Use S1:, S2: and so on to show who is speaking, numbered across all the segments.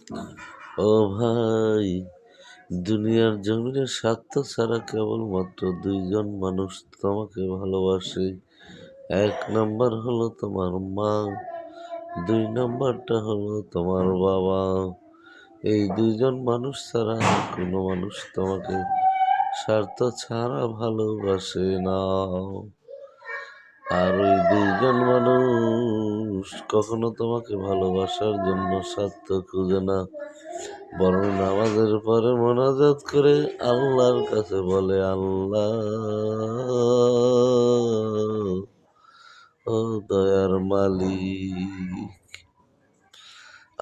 S1: ও ভাই, দুনিয়ার জমিনে স্বার্থ ছাড়া কেবলমাত্র দুইজন মানুষ তোমাকে ভালোবাসে। এক নাম্বার হলো তোমার মা, দুই নাম্বারটা হলো তোমার বাবা। এই দুইজন মানুষ ছাড়া আর কোনো মানুষ তোমাকে স্বার্থ ছাড়া ভালোবাসে না। আর ওই দুইজন মানুষ কখনো তোমাকে ভালোবাসার জন্য স্বার্থ খুঁজে না, বরং নামাজের পরে মোনাজাত করে আল্লাহর কাছে বলে, আল্লাহ ও দয়ার মালিক,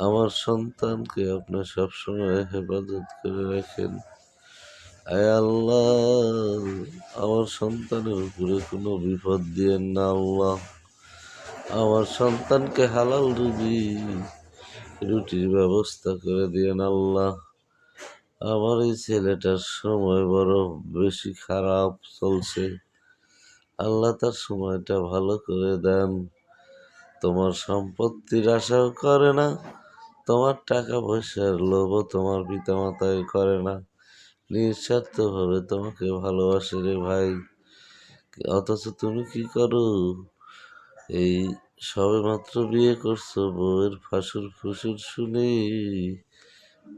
S1: আমার সন্তানকে আপনি সবসময় হেফাজত করে রাখেন। আয় আল্লাহ, আমার সন্তানের উপরে কোনো বিপদ দিয়েন না আল্লাহ। আমার সন্তানকে হালাল রুটির ব্যবস্থা করে দিয়েন আল্লাহ। আমার এই ছেলেটার সময় বড় বেশি খারাপ চলছে, আল্লাহ তার সময়টা ভালো করে দেন। তোমার সম্পত্তির আশাও করে না, তোমার টাকা পয়সার লোভও তোমার পিতামাতায় করে না, নিঃস্বার্থভাবে তোমাকে ভালোবাসে রে ভাই। অথচ তুমি কি করো? এই সবে মাত্র বিয়ে করছো, বউয়ের ফাঁসুর ফুসুর শুনে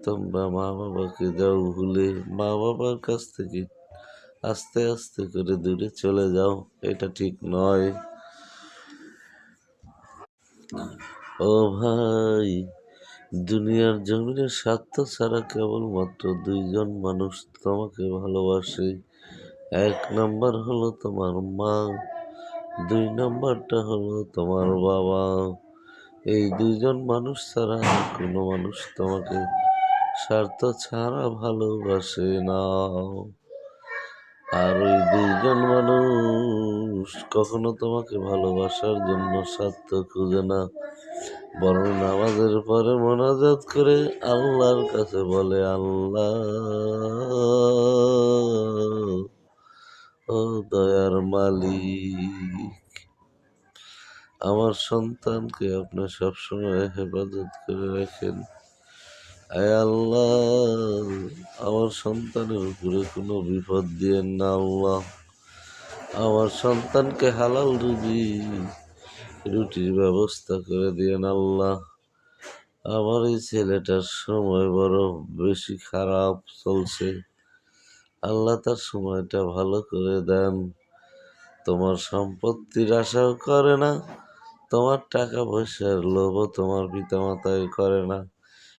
S1: তোমরা মা বাবাকে যাও ভুলে, মা বাবার কাছ থেকে আস্তে আস্তে করে দূরে চলে যাও। এটা ঠিক নয়। ও ভাই, দুনিয়ার জমিনে স্বার্থ ছাড়া কেবলমাত্র দুইজন মানুষ তোমাকে ভালোবাসে। এক নাম্বার হলো তোমার মা, দুই নাম্বারটা হলো তোমার বাবা। এই দুইজন মানুষ ছাড়া আর কোনো মানুষ তোমাকে স্বার্থ ছাড়া ভালোবাসে না। আর ওই দুইজন মানুষ কখনো তোমাকে ভালোবাসার জন্য স্বার্থ খুঁজে না, বরং নামাজের পরে মোনাজাত করে আল্লাহর কাছে বলে, আল্লাহ ও দয়ার মালিক, আমার সন্তানকে আপনি সবসময় হেফাজত করে রাখেন। আয় আল্লাহ, আমার সন্তানের উপরে কোনো বিপদ দিয়েন না আল্লাহ। আমার সন্তানকে হালাল রুটির ব্যবস্থা করে দিয়েন আল্লাহ। আমার এই ছেলেটার সময় বড় বেশি খারাপ চলছে, আল্লাহ তার সময়টা ভালো করে দেন। তোমার সম্পত্তির আশাও করে না, তোমার টাকা পয়সার লোভও তোমার পিতামাতায় করে না,